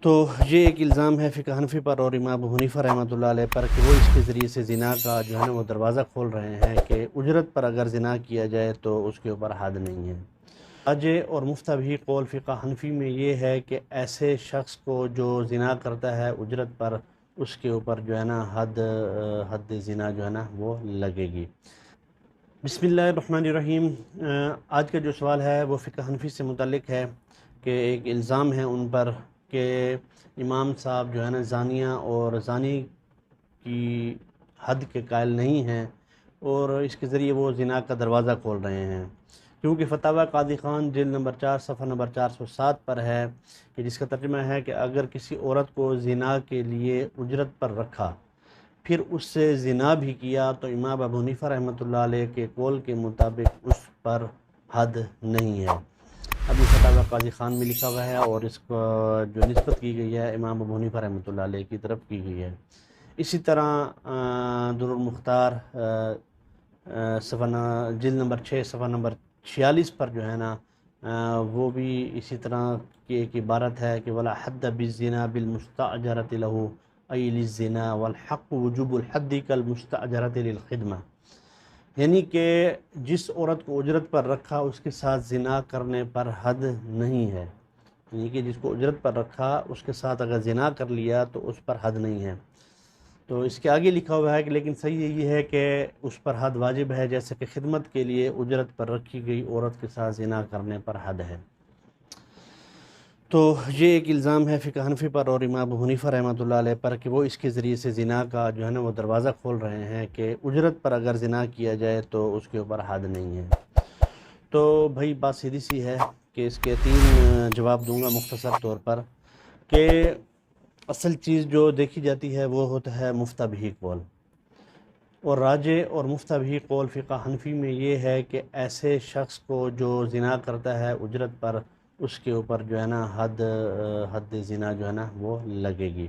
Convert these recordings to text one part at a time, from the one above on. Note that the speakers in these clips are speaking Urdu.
تو یہ ایک الزام ہے فقہ حنفی پر اور امام ابو حنیفہ رحمۃ اللہ علیہ پر کہ وہ اس کے ذریعے سے زنا کا جو ہے نا وہ دروازہ کھول رہے ہیں کہ اجرت پر اگر زنا کیا جائے تو اس کے اوپر حد نہیں ہے۔ راجح اور مفتبی قول فقہ حنفی میں یہ ہے کہ ایسے شخص کو جو زنا کرتا ہے اجرت پر، اس کے اوپر جو ہے نا حد زنا جو ہے نا وہ لگے گی۔ بسم اللہ الرحمن الرحیم۔ آج کا جو سوال ہے وہ فقہ حنفی سے متعلق ہے کہ ایک الزام ہے ان پر کہ امام صاحب جو ہے نا زانیہ اور زانی کی حد کے قائل نہیں ہیں اور اس کے ذریعے وہ زنا کا دروازہ کھول رہے ہیں، کیونکہ فتاوی قاضی خان جلد نمبر 4 صفحہ نمبر 407 پر ہے کہ جس کا ترجمہ ہے کہ اگر کسی عورت کو زنا کے لیے اجرت پر رکھا پھر اس سے زنا بھی کیا تو امام ابو حنیفہ رحمۃ اللہ علیہ کے قول کے مطابق اس پر حد نہیں ہے۔ اب یہ فتاوی قاضی خان میں لکھا ہوا ہے اور اس کو جو نسبت کی گئی ہے امام ابو حنیفہ رحمۃ اللہ علیہ کی طرف کی گئی ہے۔ اسی طرح در المختار جلد نمبر 6 صفحہ نمبر 46 پر جو ہے نا وہ بھی اسی طرح کی ایک عبارت ہے کہ ولا حد بالزنا بالمستاجرۃ له ای للزنا والحق وجوب الحد کالمستاجرۃ للخدمہ، یعنی کہ جس عورت کو اجرت پر رکھا اس کے ساتھ زنا کرنے پر حد نہیں ہے، یعنی کہ جس کو اجرت پر رکھا اس کے ساتھ اگر زنا کر لیا تو اس پر حد نہیں ہے۔ تو اس کے آگے لکھا ہوا ہے کہ لیکن صحیح یہ ہے کہ اس پر حد واجب ہے، جیسے کہ خدمت کے لیے اجرت پر رکھی گئی عورت کے ساتھ زنا کرنے پر حد ہے۔ تو یہ ایک الزام ہے فقہ حنفی پر اور امام ابو حنیفہ رحمۃ اللہ علیہ پر کہ وہ اس کے ذریعے سے زنا کا جو ہے نا وہ دروازہ کھول رہے ہیں کہ اجرت پر اگر زنا کیا جائے تو اس کے اوپر حد نہیں ہے۔ تو بھائی بات سیدھی سی ہے کہ اس کے 3 جواب دوں گا مختصر طور پر کہ اصل چیز جو دیکھی جاتی ہے وہ ہوتا ہے مفتبی قول، اور راجح اور مفتبی قول فقہ حنفی میں یہ ہے کہ ایسے شخص کو جو زنا کرتا ہے اجرت پر اس کے اوپر جو ہے نا حد زنا جو ہے نا وہ لگے گی،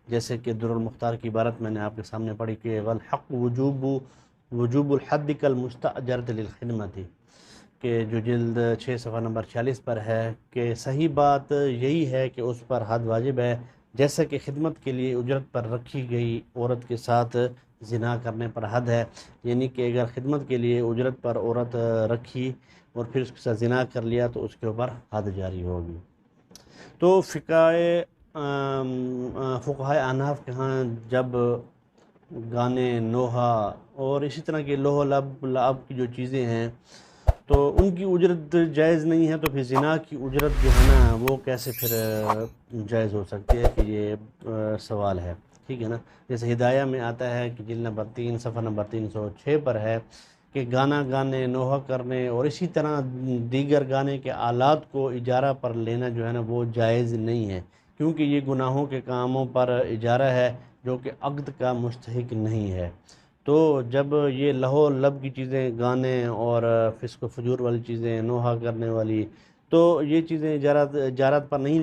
جیسے کہ در المختار کی عبارت میں نے آپ کے سامنے پڑھی کہ والحق وجوب الحد کالمستاجرۃ للخدمہ تھی، کہ جو جلد 6 صفحہ نمبر 46 پر ہے کہ صحیح بات یہی ہے کہ اس پر حد واجب ہے، جیسا کہ خدمت کے لیے اجرت پر رکھی گئی عورت کے ساتھ زنا کرنے پر حد ہے، یعنی کہ اگر خدمت کے لیے اجرت پر عورت رکھی اور پھر اس کے ساتھ زنا کر لیا تو اس کے اوپر حد جاری ہوگی۔ تو فقہائے احناف کے ہاں جب گانے، نوحہ اور اسی طرح کے لوح لعب کی جو چیزیں ہیں تو ان کی اجرت جائز نہیں ہے، تو پھر زنا کی اجرت جو ہے نا وہ کیسے پھر جائز ہو سکتی ہے کہ یہ سوال ہے، ٹھیک ہے نا۔ جیسے ہدایہ میں آتا ہے کہ جلد نمبر 3 صفحہ نمبر 306 پر ہے کہ گانا گانے، نوحہ کرنے اور اسی طرح دیگر گانے کے آلات کو اجارہ پر لینا جو ہے نا وہ جائز نہیں ہے، کیونکہ یہ گناہوں کے کاموں پر اجارہ ہے جو کہ عقد کا مستحق نہیں ہے۔ تو جب یہ لہو لب کی چیزیں، گانے اور فسق و فجور والی چیزیں، نوحہ کرنے والی، تو یہ چیزیں اجارت پر نہیں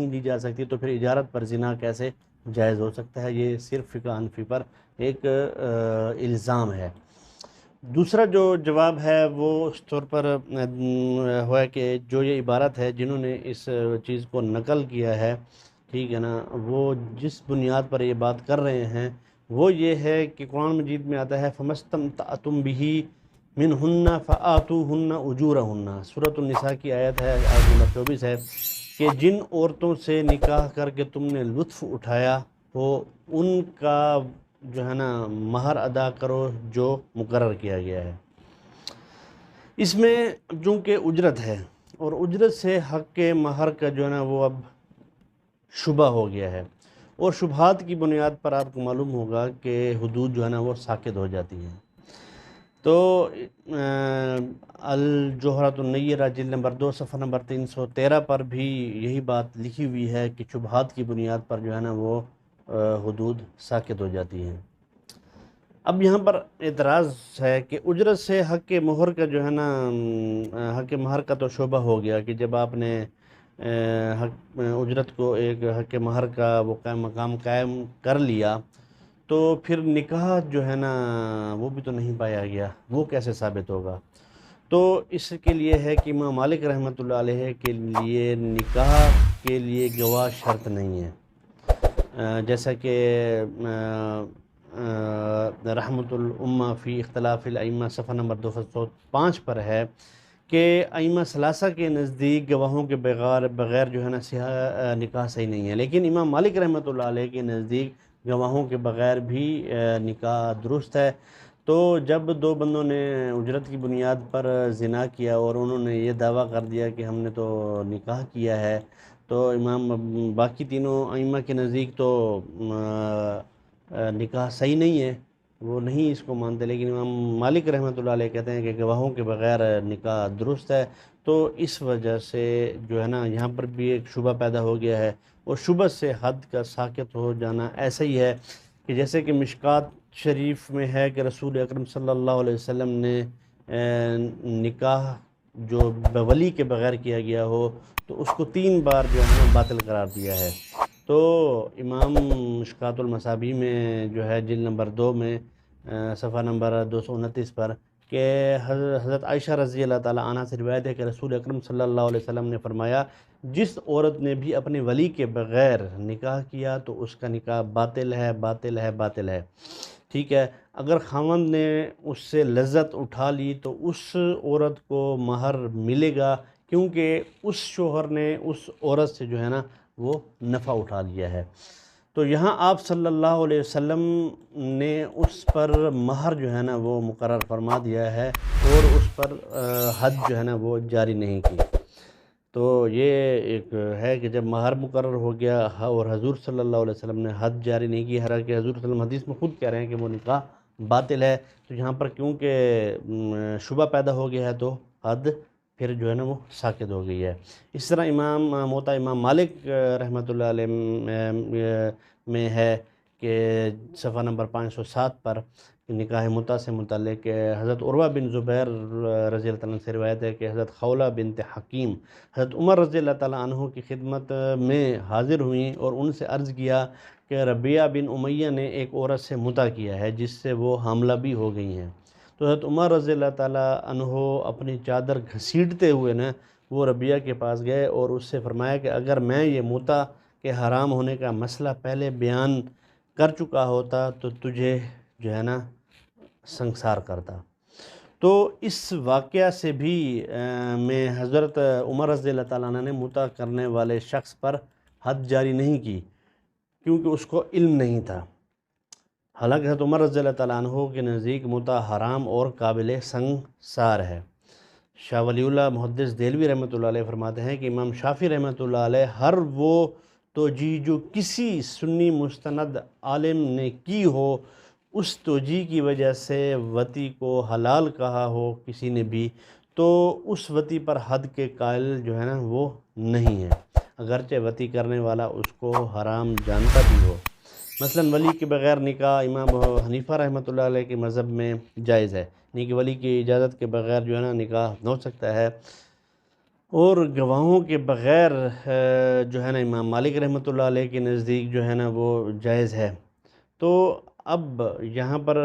لی جا سکتی، تو پھر اجارت پر زنا کیسے جائز ہو سکتا ہے؟ یہ صرف فقہ حنفی پر ایک الزام ہے۔ دوسرا جو جواب ہے وہ اس طور پر ہوا کہ جو یہ عبارت ہے جنہوں نے اس چیز کو نقل کیا ہے، ٹھیک ہے نا، وہ جس بنیاد پر یہ بات کر رہے ہیں وہ یہ ہے کہ قرآن مجید میں آتا ہے فَمَسْتَمْتَعْتُمْ بِهِ مِنْهُنَّ فَآتُوهُنَّ أُجُورَهُنَّ، سورۃ النساء کی آیت ہے، آیت نمبر 24 ہے کہ جن عورتوں سے نکاح کر کے تم نے لطف اٹھایا تو ان کا جو ہے نا مہر ادا کرو جو مقرر کیا گیا ہے۔ اس میں چونکہ اجرت ہے اور اجرت سے حق کے مہر کا جو ہے نا وہ اب شبہ ہو گیا ہے، اور شبہات کی بنیاد پر آپ کو معلوم ہوگا کہ حدود جو ہے نا وہ ساقط ہو جاتی ہیں۔ تو الجوہرۃ النیرہ جلد نمبر 2 صفحہ نمبر 313 پر بھی یہی بات لکھی ہوئی ہے کہ شبہات کی بنیاد پر جو ہے نا وہ حدود ساقط ہو جاتی ہیں۔ اب یہاں پر اعتراض ہے کہ اجرت سے حق کے مہر کا جو ہے نا حق کے مہر کا تو شعبہ ہو گیا کہ جب آپ نے اجرت کو ایک حق مہر کا وہ مقام قائم کر لیا تو پھر نکاح جو ہے نا وہ بھی تو نہیں پایا گیا، وہ کیسے ثابت ہوگا؟ تو اس کے لیے ہے کہ امام مالک رحمۃ اللہ علیہ کے لیے نکاح کے لیے گواہ شرط نہیں ہے، جیسا کہ رحمۃ الامہ فی اختلاف الائمہ صفحہ نمبر 205 پر ہے کہ ائمہ ثلاثہ کے نزدیک گواہوں کے بغیر جو ہے نا نکاح صحیح نہیں ہے، لیکن امام مالک رحمۃ اللہ علیہ کے نزدیک گواہوں کے بغیر بھی نکاح درست ہے۔ تو جب دو بندوں نے اجرت کی بنیاد پر زنا کیا اور انہوں نے یہ دعویٰ کر دیا کہ ہم نے تو نکاح کیا ہے، تو باقی تینوں ائمہ کے نزدیک تو نکاح صحیح نہیں ہے، وہ نہیں اس کو مانتے، لیکن امام مالک رحمۃ اللہ علیہ کہتے ہیں کہ گواہوں کے بغیر نکاح درست ہے۔ تو اس وجہ سے جو ہے نا یہاں پر بھی ایک شبہ پیدا ہو گیا ہے، اور شبہ سے حد کا ساقط ہو جانا ایسا ہی ہے کہ جیسے کہ مشکات شریف میں ہے کہ رسول اکرم صلی اللہ علیہ وسلم نے نکاح جو ولی کے بغیر کیا گیا ہو تو اس کو 3 بار جو ہے نا باطل قرار دیا ہے۔ تو امام مشکات المصابیح میں جو ہے جلد نمبر 2 میں صفحہ نمبر 229 پر کہ حضرت عائشہ رضی اللہ تعالیٰ عنہ سے روایت ہے کہ رسول اکرم صلی اللہ علیہ وسلم نے فرمایا، جس عورت نے بھی اپنے ولی کے بغیر نکاح کیا تو اس کا نکاح باطل ہے، باطل ہے، باطل ہے، ٹھیک ہے۔ اگر خاوند نے اس سے لذت اٹھا لی تو اس عورت کو مہر ملے گا، کیونکہ اس شوہر نے اس عورت سے جو ہے نا وہ نفع اٹھا لیا ہے۔ تو یہاں آپ صلی اللہ علیہ وسلم نے اس پر مہر جو ہے نا وہ مقرر فرما دیا ہے، اور اس پر حد جو ہے نا وہ جاری نہیں کی۔ تو یہ ایک ہے کہ جب مہر مقرر ہو گیا اور حضور صلی اللہ علیہ وسلم نے حد جاری نہیں کی، حالانکہ حضور صلی اللہ علیہ وسلم حدیث میں خود کہہ رہے ہیں کہ وہ نکاح باطل ہے، تو یہاں پر کیونکہ شبہ پیدا ہو گیا ہے تو حد پھر جو ہے نا وہ ساقط ہو گئی ہے۔ اس طرح موطا امام مالک رحمۃ اللہ علیہ میں ہے کہ صفحہ نمبر 507 پر نکاح متع سے متعلق حضرت عروہ بن زبیر رضی اللہ تعالیٰ عنہ سے روایت ہے کہ حضرت خولہ بنت حکیم حضرت عمر رضی اللہ تعالیٰ عنہ کی خدمت میں حاضر ہوئیں اور ان سے عرض کیا کہ ربیعہ بن امیہ نے ایک عورت سے متع کیا ہے جس سے وہ حاملہ بھی ہو گئی ہیں۔ تو حضرت عمر رضی اللہ تعالیٰ عنہ اپنی چادر گھسیٹتے ہوئے نا وہ ربیعہ کے پاس گئے اور اس سے فرمایا کہ اگر میں یہ متع کے حرام ہونے کا مسئلہ پہلے بیان کر چکا ہوتا تو تجھے جو ہے نا سنگسار کرتا۔ تو اس واقعہ سے بھی میں حضرت عمر رضی اللہ تعالیٰ عنہ نے متع کرنے والے شخص پر حد جاری نہیں کی، کیونکہ اس کو علم نہیں تھا۔ حالانکہ حضرت عمر رضی اللہ تعالیٰ عنہ کے نزدیک متع حرام اور قابل سنگسار ہے۔ شاہ ولی اللہ محدث دہلوی رحمۃ اللہ علیہ فرماتے ہیں کہ امام شافعی رحمۃ اللہ علیہ ہر وہ توجیہ جو کسی سنی مستند عالم نے کی ہو، اس توجیہ کی وجہ سے وطی کو حلال کہا ہو کسی نے بھی، تو اس وطی پر حد کے قائل جو ہے نا وہ نہیں ہے، اگرچہ وطی کرنے والا اس کو حرام جانتا بھی ہو۔ مثلا ولی کے بغیر نکاح امام حنیفہ رحمۃ اللہ علیہ کے مذہب میں جائز ہے، یعنی کہ ولی کی اجازت کے بغیر جو ہے نا نکاح نہ ہو سکتا ہے، اور گواہوں کے بغیر جو ہے نا امام مالک رحمۃ اللہ علیہ کے نزدیک جو ہے نا وہ جائز ہے۔ تو اب یہاں پر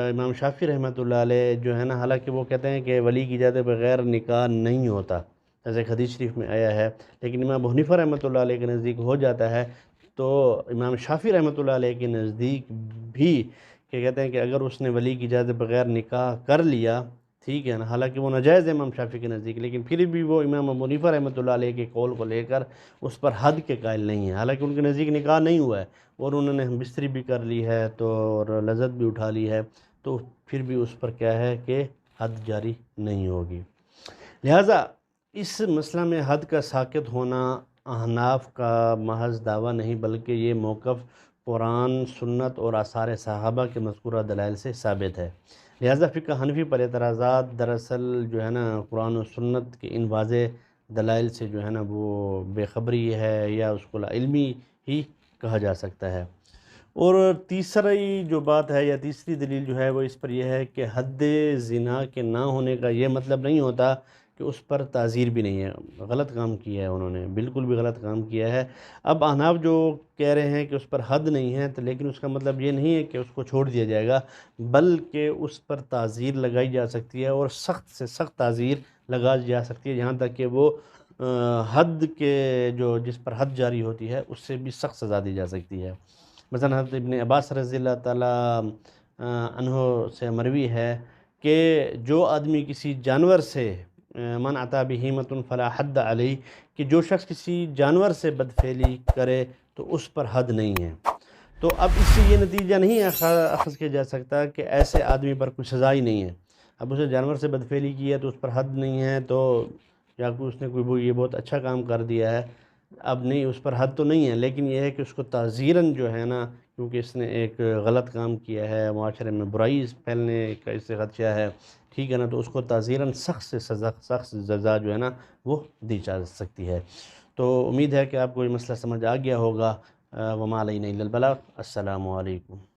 امام شافعی رحمۃ اللہ علیہ جو ہے نا حالانکہ وہ کہتے ہیں کہ ولی کی اجازت بغیر نکاح نہیں ہوتا، جیسے حدیث شریف میں آیا ہے، لیکن امام حنیفہ رحمۃ اللہ علیہ کے نزدیک ہو جاتا ہے۔ تو امام شافعی رحمۃ اللہ علیہ کے نزدیک بھی کہ کہتے ہیں کہ اگر اس نے ولی کی اجازت بغیر نکاح کر لیا، ٹھیک ہے نا، حالانکہ وہ ناجائز ہے امام شافعی کے نزدیک، لیکن پھر بھی وہ امام ابو حنیفہ رحمۃ اللہ علیہ کے قول کو لے کر اس پر حد کے قائل نہیں ہے، حالانکہ ان کے نزدیک نکاح نہیں ہوا ہے اور انہوں نے بستری بھی کر لی ہے تو اور لذت بھی اٹھا لی ہے، تو پھر بھی اس پر کیا ہے کہ حد جاری نہیں ہوگی۔ لہٰذا اس مسئلہ میں حد کا ساقط ہونا احناف کا محض دعویٰ نہیں، بلکہ یہ موقف قرآن، سنت اور آثار صحابہ کے مذکورہ دلائل سے ثابت ہے۔ لہٰذا فقہ حنفی پر اعتراضات دراصل جو ہے نا قرآن و سنت کے ان واضح دلائل سے جو ہے نا وہ بے خبری ہے، یا اس کو لا علمی ہی کہا جا سکتا ہے۔ اور تیسری جو بات ہے یا تیسری دلیل جو ہے وہ اس پر یہ ہے کہ حد زنا کے نہ ہونے کا یہ مطلب نہیں ہوتا کہ اس پر تعزیر بھی نہیں ہے، غلط کام کیا ہے انہوں نے، بالکل بھی غلط کام کیا ہے۔ اب احناف جو کہہ رہے ہیں کہ اس پر حد نہیں ہے، تو لیکن اس کا مطلب یہ نہیں ہے کہ اس کو چھوڑ دیا جائے گا، بلکہ اس پر تعزیر لگائی جا سکتی ہے، اور سخت سے سخت تعزیر لگائی جا سکتی ہے، یہاں تک کہ وہ حد کے جو جس پر حد جاری ہوتی ہے اس سے بھی سخت سزا دی جا سکتی ہے۔ مثلا حضرت ابن عباس رضی اللہ تعالیٰ عنہ سے مروی ہے کہ جو آدمی کسی جانور سے من عطا بہیمۃ فلا حد علیہ، کہ جو شخص کسی جانور سے بدفعلی کرے تو اس پر حد نہیں ہے۔ تو اب اس سے یہ نتیجہ نہیں اخذ کیا جا سکتا کہ ایسے آدمی پر کوئی سزا ہی نہیں ہے۔ اب اسے جانور سے بدفعلی کی ہے تو اس پر حد نہیں ہے، تو یا کوئی اس نے کوئی یہ بہت اچھا کام کر دیا ہے، اب نہیں اس پر حد تو نہیں ہے، لیکن یہ ہے کہ اس کو تعزیراً جو ہے نا، کیونکہ اس نے ایک غلط کام کیا ہے، معاشرے میں برائی پھیلنے کا اس سے خدشہ ہے، ٹھیک ہے نا، تو اس کو تعزیراً سخت سے سزا جو ہے نا وہ دی جا سکتی ہے۔ تو امید ہے کہ آپ کو یہ مسئلہ سمجھ آ گیا ہوگا۔ وما علینا الا البلاغ۔ السلام علیکم۔